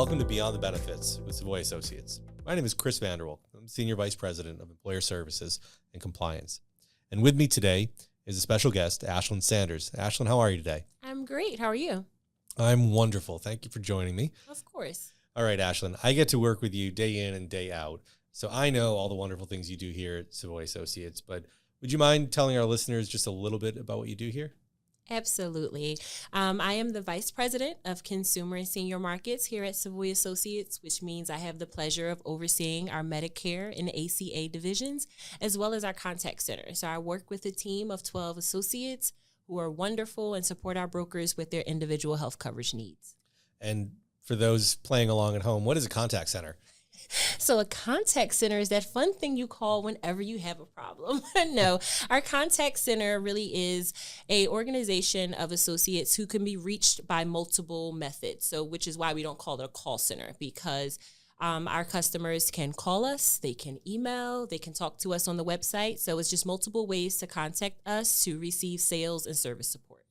Welcome to Beyond the Benefits with Savoy Associates. My name is Chris Vanderwell. I'm Senior Vice President of Employer Services and Compliance. And with me today is a special guest, Ashlyn Sanders. Ashlyn, how are you today? I'm great. How are you? I'm wonderful. Thank you for joining me. Of course. All right, Ashlyn, I get to work with you day in and day out. So I know all the wonderful things you do here at Savoy Associates, but would you mind telling our listeners just a little bit about what you do here? Absolutely. I am the Vice President of Consumer and Senior Markets here at Savoy Associates, which means I have the pleasure of overseeing our Medicare and ACA divisions, as well as our contact center. So I work with a team of 12 associates who are wonderful and support our brokers with their individual health coverage needs. And for those playing along at home, what is a contact center? So a contact center is that fun thing you call whenever you have a problem. No, our contact center really is a organization of associates who can be reached by multiple methods. So which is why we don't call it a call center, because our customers can call us, they can email, they can talk to us on the website. So it's just multiple ways to contact us to receive sales and service support.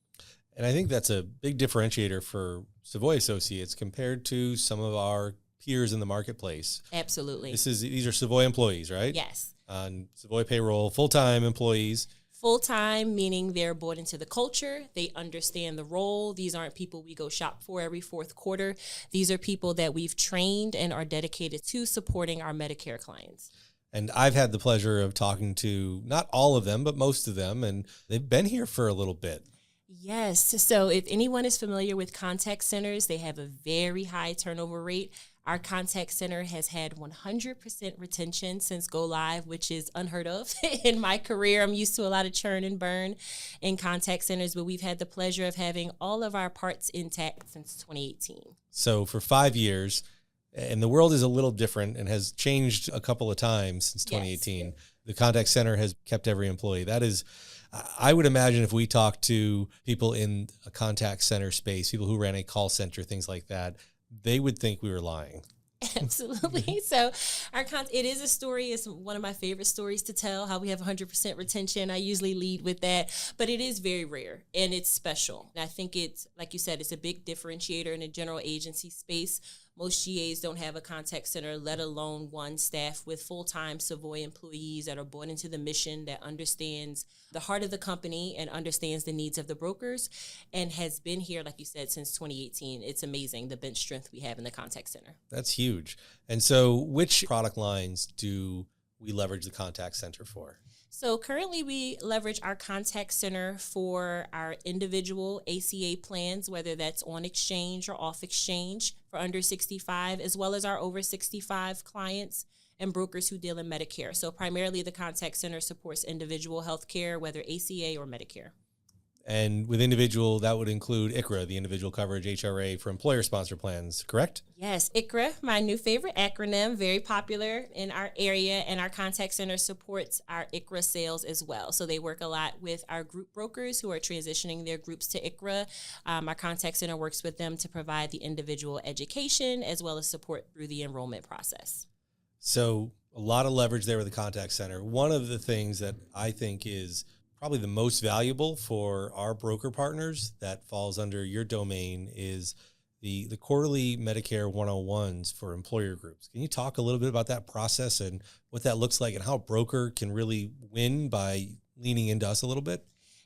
And I think that's a big differentiator for Savoy Associates compared to some of our peers in the marketplace. Absolutely. These are Savoy employees, right? Yes. On Savoy payroll, full-time employees. Full-time, meaning they're bought into the culture. They understand the role. These aren't people we go shop for every fourth quarter. These are people that we've trained and are dedicated to supporting our Medicare clients. And I've had the pleasure of talking to not all of them, but most of them, and they've been here for a little bit. Yes. So if anyone is familiar with contact centers, they have a very high turnover rate. Our contact center has had 100% retention since go live, which is unheard of in my career. I'm used to a lot of churn and burn in contact centers, but we've had the pleasure of having all of our parts intact since 2018. So for 5 years, and the world is a little different and has changed a couple of times since 2018. Yes. The contact center has kept every employee. That is, I would imagine if we talked to people in a contact center space, people who ran a call center, things like that, they would think we were lying. Absolutely. So it is a story. It's one of my favorite stories to tell, how we have 100% retention. I usually lead with that, but it is very rare and it's special. And I think it's, like you said, it's a big differentiator in the general agency space. Most GAs don't have a contact center, let alone one staffed with full-time Savoy employees that are bought into the mission, that understands the heart of the company and understands the needs of the brokers, and has been here, like you said, since 2018. It's amazing, the bench strength we have in the contact center. That's huge. And so which product lines do we leverage the contact center for? So currently we leverage our contact center for our individual ACA plans, whether that's on exchange or off exchange for under 65, as well as our over 65 clients and brokers who deal in Medicare. So primarily the contact center supports individual health care, whether ACA or Medicare. And with individual, that would include ICHRA, the individual coverage HRA for employer sponsor plans, correct? Yes, ICHRA, my new favorite acronym, very popular in our area, and our contact center supports our ICHRA sales as well. So they work a lot with our group brokers who are transitioning their groups to ICHRA. Our contact center works with them to provide the individual education as well as support through the enrollment process. So a lot of leverage there with the contact center. One of the things that I think is probably the most valuable for our broker partners that falls under your domain is the quarterly Medicare 101s for employer groups. Can you talk a little bit about that process and what that looks like and how a broker can really win by leaning into us a little bit?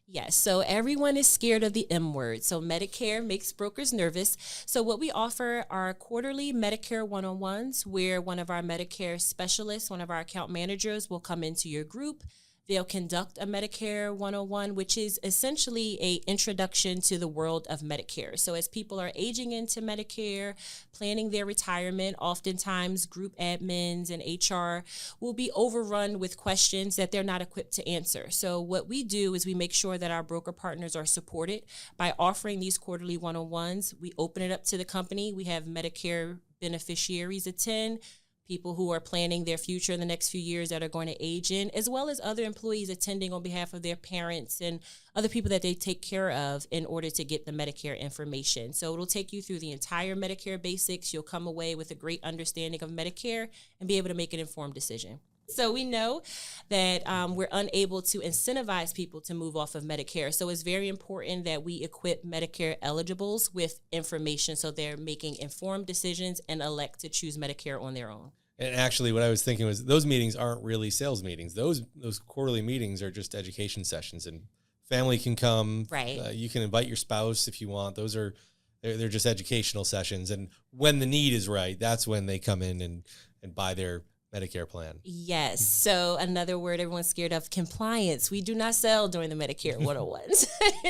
Yes, so everyone is scared of the M word. So Medicare makes brokers nervous. So what we offer are quarterly Medicare 101s where one of our Medicare specialists, one of our account managers will come into your group. They'll conduct a Medicare 101, which is essentially an introduction to the world of Medicare. So as people are aging into Medicare, planning their retirement, oftentimes group admins and HR will be overrun with questions that they're not equipped to answer. So what we do is we make sure that our broker partners are supported by offering these quarterly 101s. We open it up to the company. We have Medicare beneficiaries attend, people who are planning their future in the next few years that are going to age in, as well as other employees attending on behalf of their parents and other people that they take care of in order to get the Medicare information. So it'll take you through the entire Medicare basics. You'll come away with a great understanding of Medicare and be able to make an informed decision. So we know that we're unable to incentivize people to move off of Medicare. So it's very important that we equip Medicare eligibles with information so they're making informed decisions and elect to choose Medicare on their own. And actually, what I was thinking was those meetings aren't really sales meetings. Those quarterly meetings are just education sessions, and family can come. Right. You can invite your spouse if you want. They're just educational sessions. And when the need is right, that's when they come in and buy their Medicare plan. Yes. So another word everyone's scared of, compliance. We do not sell during the Medicare 101s.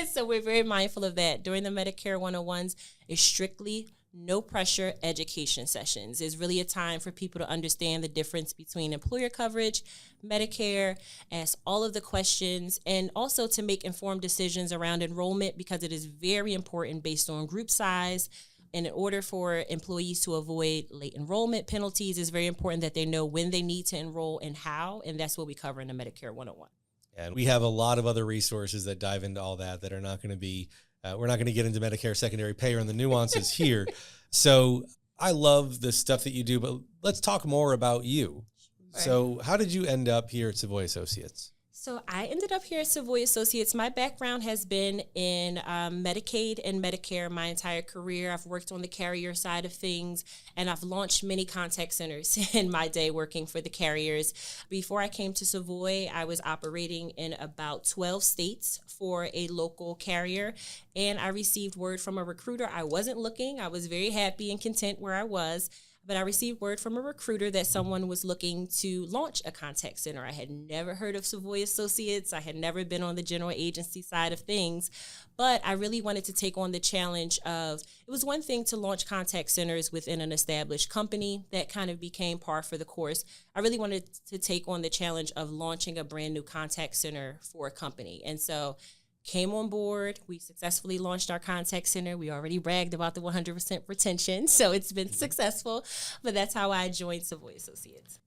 So we're very mindful of that. During the Medicare 101s, it's strictly no pressure education sessions. It's really a time for people to understand the difference between employer coverage, Medicare, ask all of the questions, and also to make informed decisions around enrollment, because it is very important based on group size. And in order for employees to avoid late enrollment penalties, it's very important that they know when they need to enroll and how, and that's what we cover in the Medicare 101. And we have a lot of other resources that dive into all that are not going to be, we're not going to get into Medicare secondary payer and the nuances here. So I love the stuff that you do, but let's talk more about you. Right. So how did you end up here at Savoy Associates? So I ended up here at Savoy Associates. My background has been in Medicaid and Medicare my entire career. I've worked on the carrier side of things, and I've launched many contact centers in my day working for the carriers. Before I came to Savoy, I was operating in about 12 states for a local carrier, and I received word from a recruiter. I wasn't looking. I was very happy and content where I was. But I received word from a recruiter that someone was looking to launch a contact center. I had never heard of Savoy Associates. I had never been on the general agency side of things. But I really wanted to take on the challenge of, it was one thing to launch contact centers within an established company. That kind of became par for the course. I really wanted to take on the challenge of launching a brand new contact center for a company. And so came on board. We successfully launched our contact center. We already bragged about the 100% retention, so it's been successful. But that's how I joined Savoy Associates.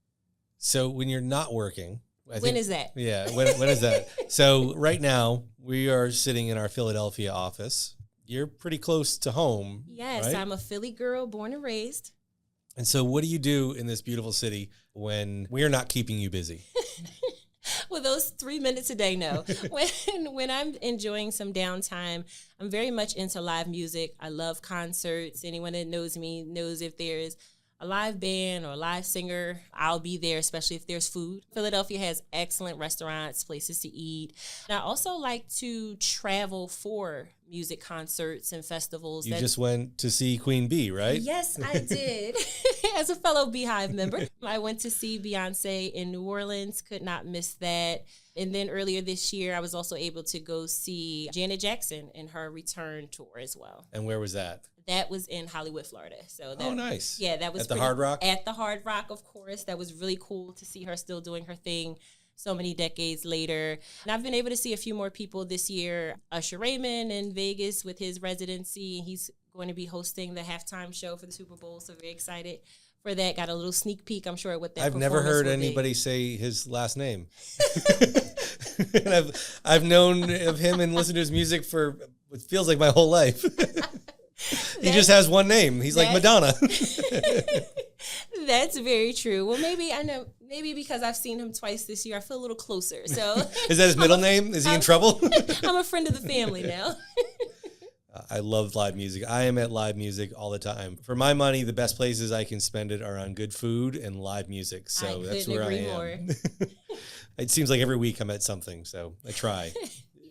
So when you're not working, when is that? Yeah, when is that? So right now we are sitting in our Philadelphia office. You're pretty close to home. Yes, right? I'm a Philly girl, born and raised. And so what do you do in this beautiful city when we're not keeping you busy? Well, those 3 minutes a day, no. When I'm enjoying some downtime, I'm very much into live music. I love concerts. Anyone that knows me knows if there's a live band or a live singer, I'll be there, especially if there's food. Philadelphia has excellent restaurants, places to eat. And I also like to travel for music concerts and festivals. You just went to see Queen Bee, right? Yes, I did. As a fellow Beehive member, I went to see Beyonce in New Orleans, could not miss that. And then earlier this year, I was also able to go see Janet Jackson in her return tour as well. And where was that? That was in Hollywood, Florida. So that, oh, nice. Yeah, that was at the Hard Rock? At the Hard Rock, of course. That was really cool to see her still doing her thing so many decades later. And I've been able to see a few more people this year. Usher Raymond in Vegas with his residency. He's going to be hosting the halftime show for the Super Bowl, so very excited for that. Got a little sneak peek, I'm sure, what that I've never heard will anybody be. say his last name. And I've known of him and listened to his music for what feels like my whole life. He just has one name. He's like Madonna. That's very true. Well, maybe because I've seen him twice this year, I feel a little closer. So is that his middle name? Is he in trouble? I'm a friend of the family now. I love live music. I am at live music all the time. For my money, the best places I can spend it are on good food and live music. So that's where I am. It seems like every week I'm at something, so I try.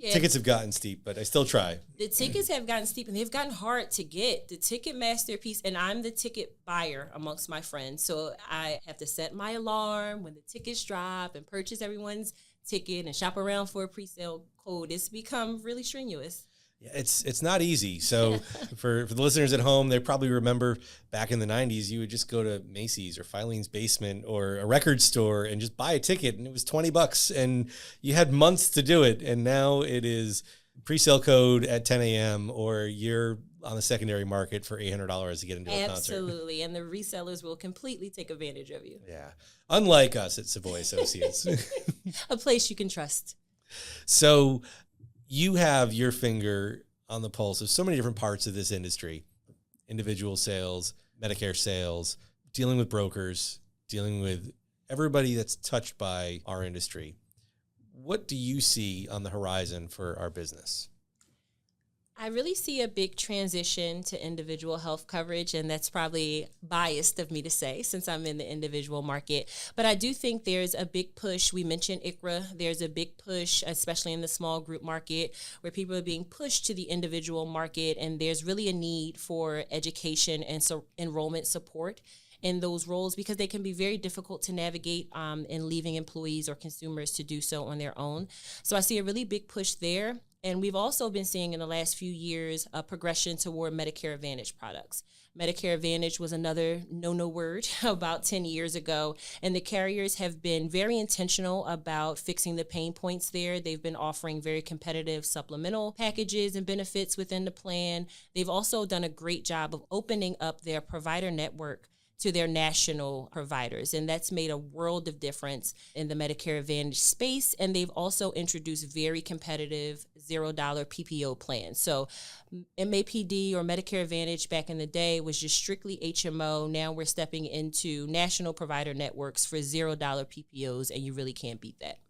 Yeah. Tickets have gotten steep, but I still try. The tickets have gotten steep, and they've gotten hard to get. The Ticketmaster piece, and I'm the ticket buyer amongst my friends, so I have to set my alarm when the tickets drop and purchase everyone's ticket and shop around for a pre-sale code. It's become really strenuous. Yeah, it's not easy. So for the listeners at home, they probably remember back in the 90s, you would just go to Macy's or Filene's Basement or a record store and just buy a ticket, and it was $20 and you had months to do it. And now it is pre-sale code at 10 a.m. or you're on the secondary market for $800 to get into a concert. Absolutely. And the resellers will completely take advantage of you. Yeah. Unlike us at Savoy Associates. A place you can trust. So you have your finger on the pulse of so many different parts of this industry: individual sales, Medicare sales, dealing with brokers, dealing with everybody that's touched by our industry, what do you see on the horizon for our business? I really see a big transition to individual health coverage, and that's probably biased of me to say since I'm in the individual market. But I do think there's a big push. We mentioned ICRA. There's a big push, especially in the small group market, where people are being pushed to the individual market, and there's really a need for education and enrollment support in those roles because they can be very difficult to navigate in leaving employees or consumers to do so on their own. So I see a really big push there. And we've also been seeing in the last few years a progression toward Medicare Advantage products. Medicare Advantage was another no word about 10 years ago, and the carriers have been very intentional about fixing the pain points there. They've been offering very competitive supplemental packages and benefits within the plan. They've also done a great job of opening up their provider network to their national providers. And that's made a world of difference in the Medicare Advantage space. And they've also introduced very competitive $0 PPO plans. So MAPD or Medicare Advantage back in the day was just strictly HMO. Now we're stepping into national provider networks for $0 PPOs, and you really can't beat that.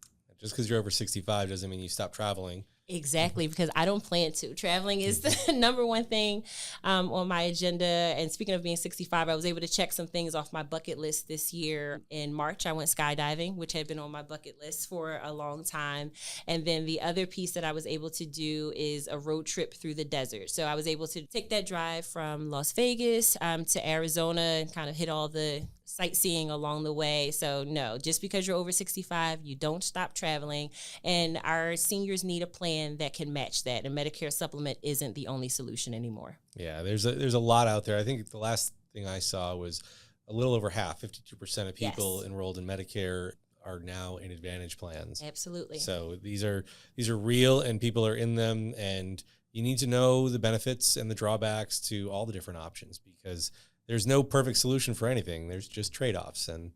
Just because you're over 65 doesn't mean you stop traveling. Exactly, because I don't plan to. Traveling is the number one thing on my agenda. And speaking of being 65, I was able to check some things off my bucket list this year. In March, I went skydiving, which had been on my bucket list for a long time. And then the other piece that I was able to do is a road trip through the desert. So I was able to take that drive from Las Vegas to Arizona and kind of hit all the sightseeing along the way. So no, just because you're over 65, you don't stop traveling. And our seniors need a plan that can match that. And Medicare Supplement isn't the only solution anymore. Yeah, there's a lot out there. I think the last thing I saw was a little over half, 52% of people enrolled in Medicare are now in Advantage plans. Absolutely. So these are real, and people are in them, and you need to know the benefits and the drawbacks to all the different options, because there's no perfect solution for anything. There's just trade-offs, and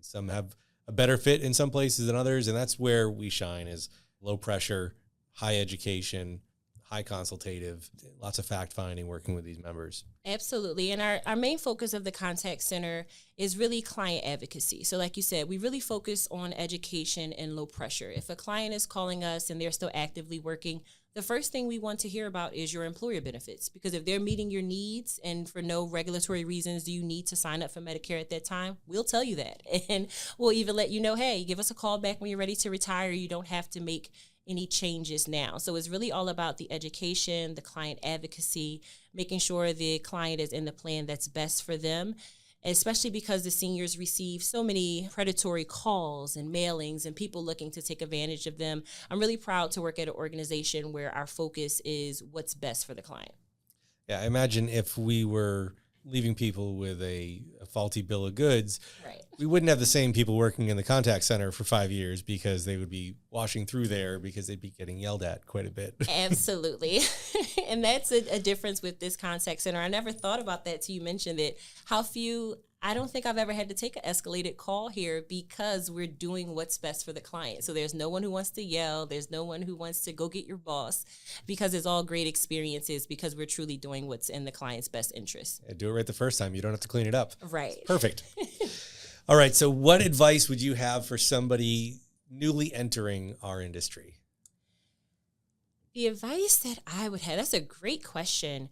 some have a better fit in some places than others, and that's where we shine, is low pressure, high education, high consultative, lots of fact-finding, working with these members. Absolutely. And our main focus of the contact center is really client advocacy. So like you said, we really focus on education and low pressure. If a client is calling us and they're still actively working, the first thing we want to hear about is your employer benefits, because if they're meeting your needs and for no regulatory reasons do you need to sign up for Medicare at that time, we'll tell you that. And we'll even let you know, hey, give us a call back when you're ready to retire. You don't have to make any changes now. So it's really all about the education, the client advocacy, making sure the client is in the plan that's best for them, especially because the seniors receive so many predatory calls and mailings and people looking to take advantage of them. I'm really proud to work at an organization where our focus is what's best for the client. Yeah, I imagine if we were leaving people with a faulty bill of goods, we wouldn't have the same people working in the contact center for 5 years, because they would be washing through there because they'd be getting yelled at quite a bit. Absolutely. And that's a difference with this contact center. I never thought about that till you mentioned it. I don't think I've ever had to take an escalated call here, because we're doing what's best for the client. So there's no one who wants to yell. There's no one who wants to go get your boss, because it's all great experiences, because we're truly doing what's in the client's best interest. Yeah, do it right the first time. You don't have to clean it up. Right. It's perfect. All right. So what advice would you have for somebody newly entering our industry? The advice that I would have, that's a great question.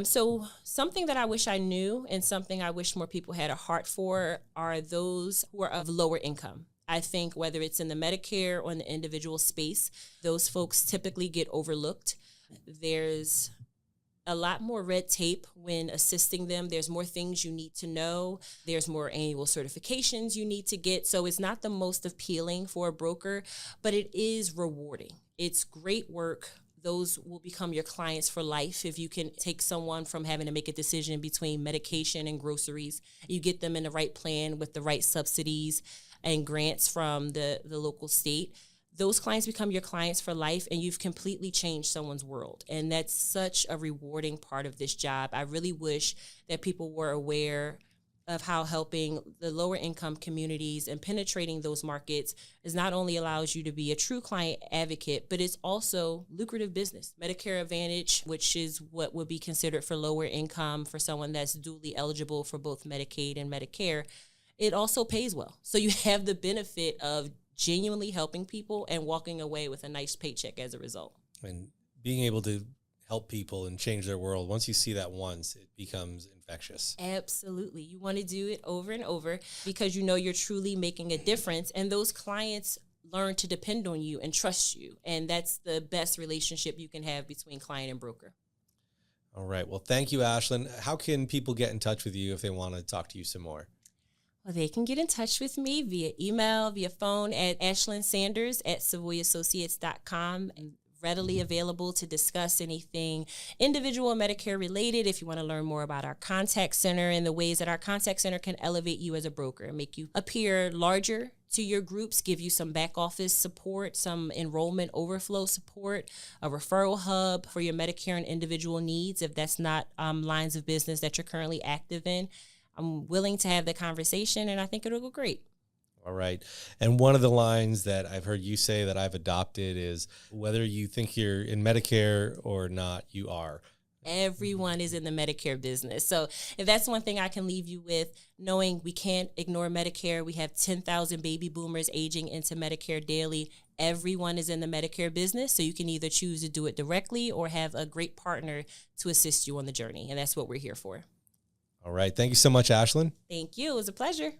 So something that I wish I knew, and something I wish more people had a heart for, are those who are of lower income. I think whether it's in the Medicare or in the individual space, those folks typically get overlooked. There's a lot more red tape when assisting them. There's more things you need to know. There's more annual certifications you need to get. So it's not the most appealing for a broker, but it is rewarding. It's great work. Those will become your clients for life. If you can take someone from having to make a decision between medication and groceries, you get them in the right plan with the right subsidies and grants from the local state. Those clients become your clients for life, and you've completely changed someone's world. And that's such a rewarding part of this job. I really wish that people were aware of how helping the lower income communities and penetrating those markets is not only allows you to be a true client advocate, but it's also lucrative business. Medicare Advantage, which is what would be considered for lower income for someone that's duly eligible for both Medicaid and Medicare, It also pays well. So you have the benefit of genuinely helping people and walking away with a nice paycheck as a result. And being able to help people and change their world, once you see that once, it becomes infectious. Absolutely. You want to do it over and over because you know you're truly making a difference, and those clients learn to depend on you and trust you. And that's the best relationship you can have between client and broker. All right. Well, thank you, Ashlyn. How can people get in touch with you if they want to talk to you some more? Well, they can get in touch with me via email, via phone at ashlynsanders@savoyassociates.com. Readily available to discuss anything individual Medicare related. If you want to learn more about our contact center and the ways that our contact center can elevate you as a broker, make you appear larger to your groups, give you some back office support, some enrollment overflow support, a referral hub for your Medicare and individual needs if that's not lines of business that you're currently active in. I'm willing to have the conversation, and I think it'll go great. All right. And one of the lines that I've heard you say that I've adopted is, whether you think you're in Medicare or not, you are. Everyone is in the Medicare business. So if that's one thing I can leave you with, knowing we can't ignore Medicare. We have 10,000 baby boomers aging into Medicare daily. Everyone is in the Medicare business. So you can either choose to do it directly or have a great partner to assist you on the journey. And that's what we're here for. All right. Thank you so much, Ashlyn. Thank you. It was a pleasure.